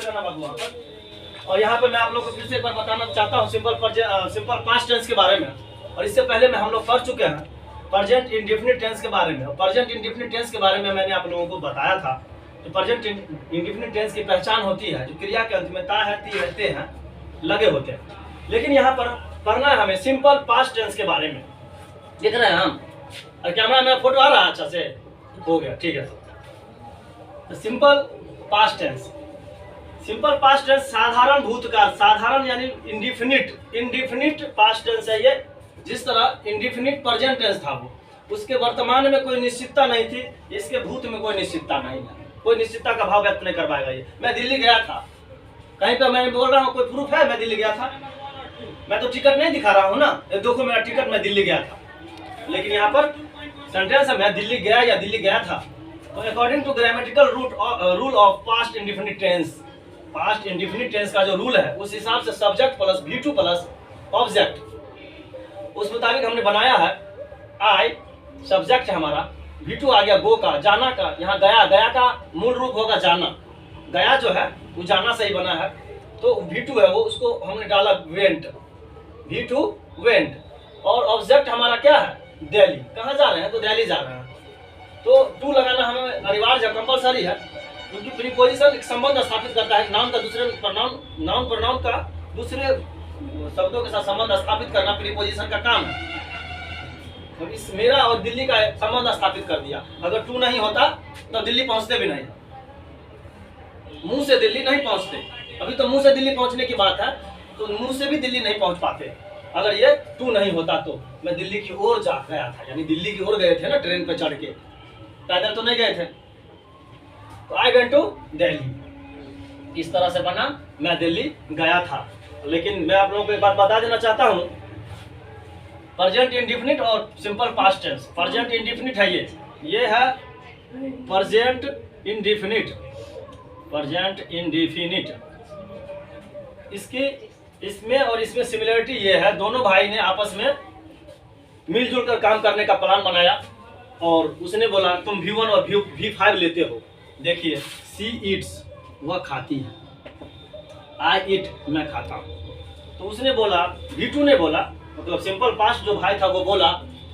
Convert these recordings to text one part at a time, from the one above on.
रहना बाबू वहाँ पर। और यहाँ पे मैं आप लोग को फिर से एक बार बताना चाहता हूँ सिंपल पास्ट टेंस के बारे में। और इससे पहले में हम लोग पढ़ चुके हैं प्रेजेंट इंडेफिनिट टेंस के बारे में। प्रेजेंट इंडेफिनिट टेंस के बारे में मैंने आप लोगों को बताया था। तो प्रेजेंट इंडेफिनिट टेंस की पहचान होती है जो क्रिया के अंत में ता है, ती है, ते हैं लगे होते हैं। लेकिन यहाँ पर पढ़ना है हमें सिंपल पास्ट टेंस के बारे में। देख रहे हैं हम, और कैमरा में फोटो आ रहा है अच्छा से? हो गया, ठीक है। तो simple past tense, simple past tense साधारण भूतकाल, साधारण यानी इंडिफिनिट पास्ट टेंस है ये। जिस तरह इंडिफिनिट प्रेजेंट टेंस था वो, उसके वर्तमान में कोई निश्चितता नहीं थी, इसके भूत में कोई निश्चितता नहीं है, कोई निश्चितता का भाव व्यक्त नहीं कर पाएगा ये। मैं दिल्ली गया था, कहीं पर मैं बोल रहा हूँ, कोई प्रूफ है मैं दिल्ली गया था? मैं तो टिकट नहीं दिखा रहा हूँ ना, ये देखो मेरा टिकट, मैं दिल्ली गया था। लेकिन यहाँ पर सेंटेंस है मैं दिल्ली गया या दिल्ली गया था। तो according to grammatical rule of past indefinite tense, past indefinite tense का जो रूल है उस हिसाब से subject plus V2 plus object, उस मुताबिक हमने बनाया है। आई सब्जेक्ट है हमारा, V2 आ गया गो का, जाना का। यहाँ गया, गया का मूल रूप होगा जाना, गया जो है वो जाना से ही बना है। तो V2 है वो, उसको हमने डाला वेंट, V2 वेंट। और ऑब्जेक्ट हमारा क्या है? दिल्ली। कहाँ जा रहे हैं? तो दिल्ली जा रहे हैं। तो टू लगाना हमें अनिवार्य है, कंपलसरी है, क्योंकि प्रीपोजिशन एक संबंध स्थापित करता है। नाउन का दूसरे नाउन प्रोनाउन का दूसरे शब्दों के साथ संबंध स्थापित करना प्रीपोजिशन का काम है। तो इस मेरा और दिल्ली का संबंध स्थापित कर दिया। अगर टू नहीं होता तो दिल्ली पहुंचते भी नहीं, मुंह से दिल्ली नहीं पहुंचते। अभी तो मुंह से दिल्ली पहुंचने की बात है, तो मुंह से भी दिल्ली नहीं पहुंच पाते अगर ये टू नहीं होता। तो मैं दिल्ली की ओर जा गया था, यानी दिल्ली की ओर गए थे ना, ट्रेन पे चढ़ के, पैदल तो नहीं गए थे। तो आई वेंट टू दिल्ली, इस तरह से बना मैं दिल्ली गया था। लेकिन मैं आप लोगों को एक बात बता देना चाहता हूँ, प्रेजेंट इंडिफिनिट और simple past tense. Present indefinite है ये है प्रेजेंट इंडिफिनिट, प्रेजेंट इंडिफिनिट। इसमें और इसमें सिमिलरिटी ये है, दोनों भाई ने आपस में मिलजुल कर काम करने का प्लान बनाया। और उसने बोला तुम V1 और V5 लेते हो। देखिए, सी ईट्स वह खाती है, आई ईट मैं खाता हूँ। तो उसने बोला, V2 ने बोला, मतलब सिंपल पास्ट जो भाई था वो बोला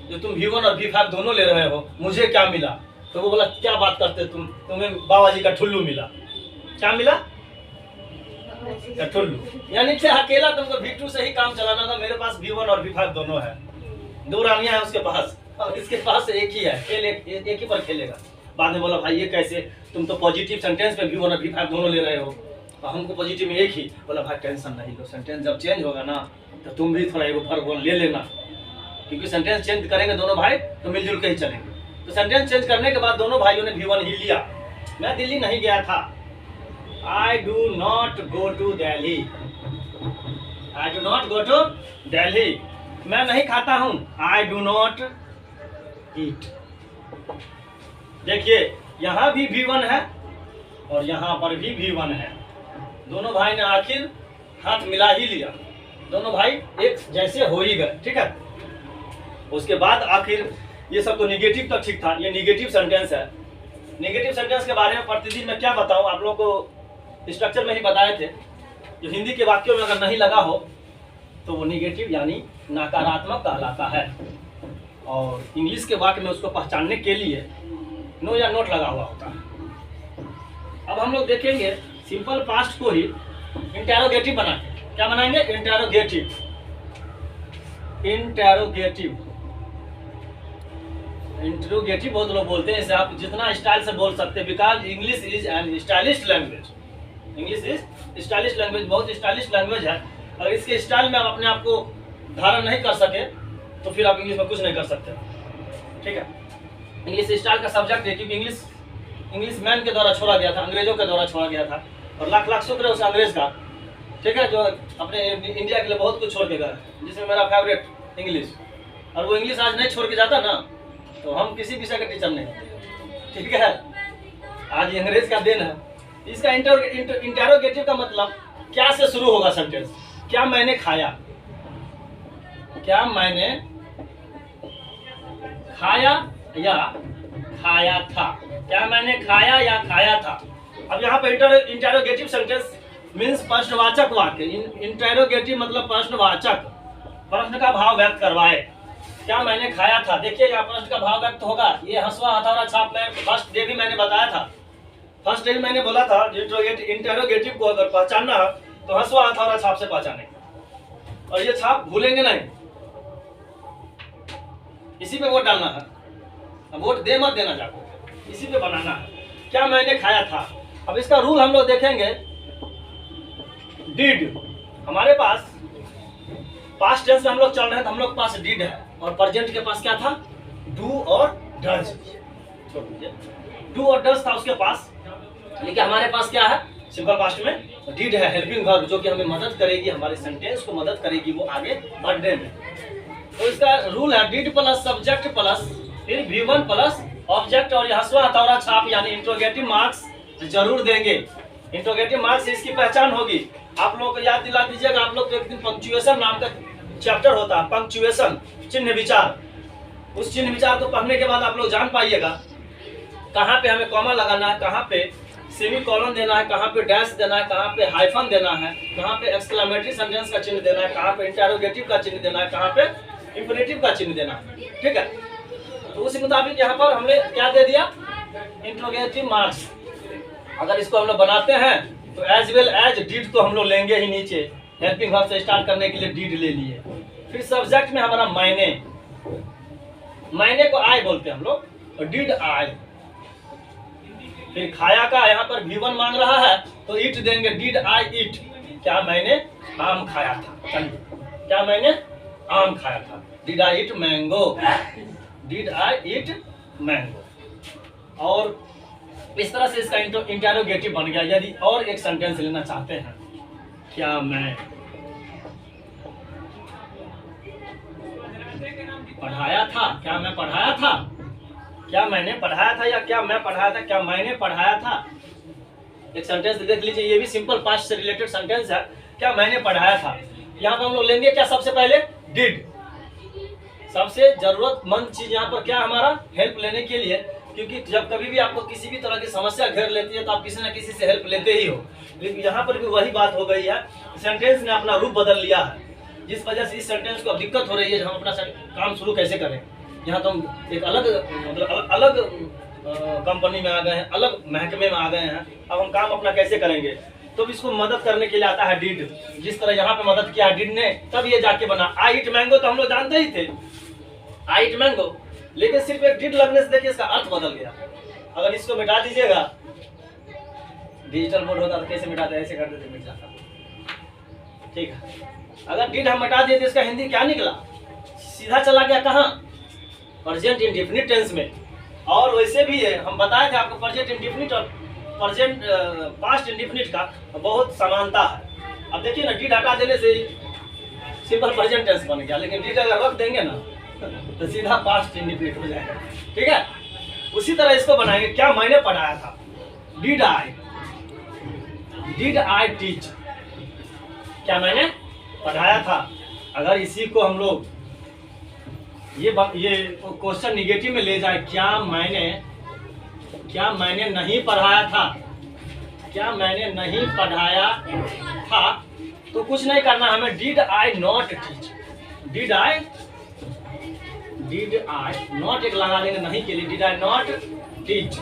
जो तुम V1 और V5 दोनों ले रहे हो, मुझे क्या मिला? तो वो बोला क्या बात करते तुम, तुम्हें बाबा जी का ठुल्लू मिला। क्या मिला? ठुल्लू। यानी कि अकेला तुमको V2 से ही काम चलाना था, मेरे पास V1 और V5 दोनों है, दो रानियां हैं उसके पास और इसके पास एक ही है, खेल एक ही पर खेलेगा। बाद में बोला भाई ये कैसे, तुम तो पॉजिटिव सेंटेंस में V1 और V5 दोनों ले रहे हो और हमको पॉजिटिव में एक ही। बोला भाई टेंशन नहीं लो, सेंटेंस जब चेंज होगा ना तो तुम भी थोड़ा एक फर्क ले लेना, क्योंकि सेंटेंस चेंज करेंगे दोनों भाई तो मिलजुल के ही चलेंगे। तो सेंटेंस चेंज करने के बाद दोनों भाइयों ने V1 ही लिया। मैं दिल्ली नहीं गया था, I do not go to Delhi, I do not go to Delhi। मैं नहीं खाता हूँ, I do not eat। देखिए यहाँ भी V1 है और यहाँ पर भी V1 है, दोनों भाई ने आखिर हाथ मिला ही लिया, दोनों भाई एक जैसे हो ही गए, ठीक है। उसके बाद आखिर ये सब तो निगेटिव तक ठीक था, ये निगेटिव सेंटेंस है। निगेटिव सेंटेंस के बारे में प्रतिदिन मैं क्या बताऊं, आप लोगों को स्ट्रक्चर में ही बताए थे। जो हिंदी के वाक्यों में अगर नहीं लगा हो तो वो निगेटिव यानी नकारात्मक कहलाता है, और इंग्लिश के वाक्य में उसको पहचानने के लिए नो या नोट लगा हुआ होता है। अब हम लोग देखेंगे सिंपल पास्ट को ही इंटेरोगेटिव बना के। क्या बनाएंगे? इंटेरोगेटिव। इंटेरोगेटिव इंटेरोगेटिव बहुत लोग बोलते हैं, इसे आप जितना स्टाइल से बोल सकते हैं, because English is an stylish language. English is stylish language, बहुत स्टाइलिश लैंग्वेज है। अगर इसके स्टाइल में आप अपने आप को धारण नहीं कर सके तो फिर आप इंग्लिश में कुछ नहीं कर सकते, ठीक है। इंग्लिश स्टाइल का सब्जेक्ट है, क्योंकि इंग्लिश मैन के द्वारा छोड़ा गया था, अंग्रेजों के द्वारा छोड़ा गया था, और लाख लाख शुक्र है उस अंग्रेज का, ठीक है, जो अपने इंडिया के लिए बहुत कुछ छोड़ के गया, जिसमें मेरा फेवरेट इंग्लिश। और वो इंग्लिश आज नहीं छोड़ के जाता ना तो हम किसी विषय के टीचर नहीं, ठीक है। आज अंग्रेज का देन है। इसका इंटेरोगेटिव का मतलब क्या से शुरू होगा सेंटेंस? क्या मैंने खाया, क्या मैंने खाया या खाया था, क्या मैंने खाया या खाया था। अब यहाँ पे इंटेरोगेटिव सेंटेंस मीन्स प्रश्नवाचक वाक्य। इंटेरोगेटिव मतलब प्रश्नवाचक, प्रश्न का भाव व्यक्त करवाए। क्या मैंने खाया था, देखिए यहाँ प्रश्न का भाव व्यक्त होगा। ये हंसवा हथौड़ा छाप में फर्स्ट डे भी मैंने बताया था, फर्स्ट डे भी मैंने बोला था इंटेरोगेटिव को अगर पहचानना है तो हंसवा हथौड़ा छाप से पहचाने, और ये छाप भूलेंगे नहीं, इसी पे वोट डालना है। वोट दे मत देना जाको, इसी पे बनाना है। क्या मैंने खाया था। अब इसका रूल हम लोग देखेंगे। डिड, हमारे पास पास्ट टेंस में हम लोग चल रहे हैं तो हम लोग पास डिड है, और प्रेजेंट के पास क्या था, डू और डज। छोड़ दीजिए, डू और डज था उसके पास, लेकिन हमारे पास क्या है, सिंपल पास्ट में डिड है, हेल्पिंग वर्ब, जो कि हमें मदद करेगी, हमारे सेंटेंस को मदद करेगी वो आगे बढ़ने में। तो इसका रूल है डिड प्लस सब्जेक्ट प्लस फिर V1 प्लस ऑब्जेक्ट, और हंसवा हथौड़ा छाप यानी इंट्रोगेटिव मार्क्स जरूर देंगे। इंट्रोगेटिव मार्क्स से इसकी पहचान होगी। आप लोग को याद दिला दीजिएगा, आप लोग को एक दिन पंक्चुएशन नाम का चैप्टर होता है, पंक्चुएशन, चिन्ह विचार। उस चिन्ह विचार को पढ़ने के बाद आप लोग जान पाइएगा कहाँ पे हमें कॉमा लगाना है, कहाँ पे सेमी कॉलन देना है, कहाँ पे डैश देना है, कहाँ पे हाइफन देना है, कहाँ पे एक्सक्लेमेटरी सेंटेंस का चिन्ह देना है, कहाँ पे इंटेरोगेटिव का चिन्ह देना है, कहाँ पे इंफिनिटिव का चिन्ह देना है। ठीक है, तो उसी मुताबिक यहाँ पर हमने क्या दे दिया, इंट्रोगेटिव मार्क्स। अगर इसको हम लोग बनाते हैं तो एज वेल एज डिड तो हम लोग लेंगे ही नीचे, हेल्पिंग वर्ब से स्टार्ट करने के लिए डिड ले लिए। फिर सब्जेक्ट में हमारा मायने, मायने को आई बोलते हैं हम लोग, और डिड आई। फिर खाया का यहाँ पर V1 मांग रहा है तो इट देंगे, डिड आई इट, क्या मैंने आम खाया था। चलिए, क्या मैंने आम खाया था, did I it mango, did I it mango. और इस तरह से इसका इंटेरोगेटिव बन गया। यदि और एक सेंटेंस लेना चाहते हैं, क्या मैं पढ़ाया था, क्या मैं पढ़ाया था, क्या मैंने पढ़ाया था, या क्या मैं पढ़ाया था, क्या मैंने पढ़ाया था। एक सेंटेंस देख लीजिए, ये भी सिंपल पास्ट से रिलेटेड सेंटेंस है, क्या मैंने पढ़ाया था। यहाँ पर हम लोग लेंगे क्या, सबसे पहले डिड, सबसे जरूरतमंद चीज यहाँ पर क्या हमारा, हेल्प लेने के लिए, क्योंकि जब कभी भी आपको किसी भी तरह की समस्या घेर लेती है तो आप किसी न किसी से हेल्प लेते ही हो। लेकिन यहाँ पर भी वही बात हो गई है, सेंटेंस ने अपना रूप बदल लिया है, जिस वजह से इस सेंटेंस को अब दिक्कत हो रही है, हम अपना काम शुरू कैसे करें। यहाँ तो हम एक अलग मतलब अलग कंपनी में आ गए हैं, अलग महकमे में आ गए हैं, अब हम काम अपना कैसे करेंगे। तो इसको मदद करने के लिए आता है डिड। जिस तरह यहाँ पे मदद किया डिड ने, तब ये जाके बना आई इट मैंगो, तो हम लोग जानते ही थे आई इट मैंगो, लेकिन सिर्फ एक डिड लगने से देखिए इसका अर्थ बदल गया। अगर इसको मिटा दीजिएगा, डिजिटल बोर्ड होता तो कैसे मिटाते, ऐसे करते थे, मिट जाता। ठीक है, अगर डिड हम मिटा दिए तो इसका हिंदी क्या निकला, सीधा चला गया कहाँ, प्रेजेंट इंडेफिनिट टेंस में। और वैसे भी है, हम बताए थे आपको प्रेजेंट इंडेफिनिट और प्रेजेंट पास्ट इंडेफिनिट का बहुत समानता है। अब देखिए ना, डिड हटा देने से सिंपल प्रेजेंट टेंस बन गया, लेकिन डिड अगर रख देंगे ना तो सीधा पास्ट इंडेफिनिट हो जाएगा। ठीक है, उसी तरह इसको बनाएंगे, क्या मैंने पढ़ाया था, डिड आई टीच, क्या मैंने पढ़ाया था। अगर इसी को हम लोग ये क्वेश्चन निगेटिव में ले जाए, क्या मैंने नहीं पढ़ाया था, क्या मैंने नहीं पढ़ाया था, तो कुछ नहीं करना हमें, did I not teach, did I not एक लगा देंगे नहीं के लिए, did I not teach.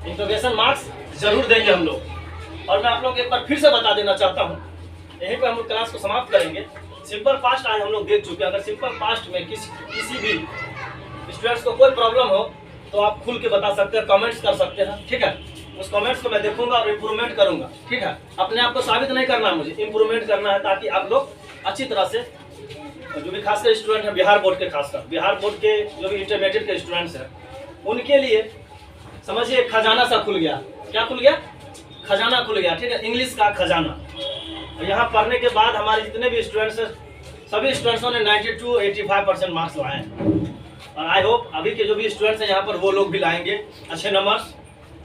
Interrogation marks जरूर देंगे हम लोग। और मैं आप लोग एक बार फिर से बता देना चाहता हूँ, यहीं पे हम लोग क्लास को समाप्त करेंगे। सिंपल पास्ट आज हम लोग देख चुके हैं। अगर सिंपल पास्ट में किसी भी स्टूडेंट्स को कोई प्रॉब्लम हो तो आप खुल के बता सकते हैं, कमेंट्स कर सकते हैं। ठीक है, उस कमेंट्स को मैं देखूंगा और इम्प्रूवमेंट करूंगा। ठीक है, अपने आप को साबित नहीं करना है, मुझे इम्प्रूवमेंट करना है, ताकि आप लोग अच्छी तरह से, जो भी खासकर स्टूडेंट हैं बिहार बोर्ड के, खासकर बिहार बोर्ड के जो भी इंटरमीडिएट के स्टूडेंट्स हैं, उनके लिए समझिए खजाना सा खुल गया। क्या खुल गया, खजाना खुल गया। ठीक है, इंग्लिश का खजाना। यहाँ पढ़ने के बाद हमारे जितने भी स्टूडेंट्स हैं, सभी स्टूडेंट्सों ने 92 to 85% मार्क्स लाए हैं। और आई होप अभी के जो भी स्टूडेंट्स हैं यहाँ पर, वो लोग भी लाएंगे अच्छे नंबर्स।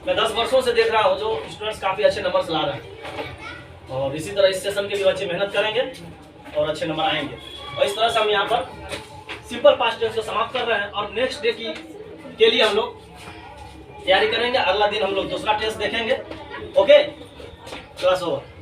मैं 10 वर्षों से देख रहा हूँ जो स्टूडेंट्स काफ़ी अच्छे नंबर्स ला रहे हैं, और इसी तरह इस सेशन के भी बच्चे मेहनत करेंगे और अच्छे नंबर आएंगे। और इस तरह से हम यहाँ पर सिंपल पास्ट टेंस को समाप्त कर रहे हैं, और नेक्स्ट डे के लिए हम लोग तैयारी करेंगे। अगला दिन हम लोग दूसरा टेस्ट देखेंगे। Okay, class over.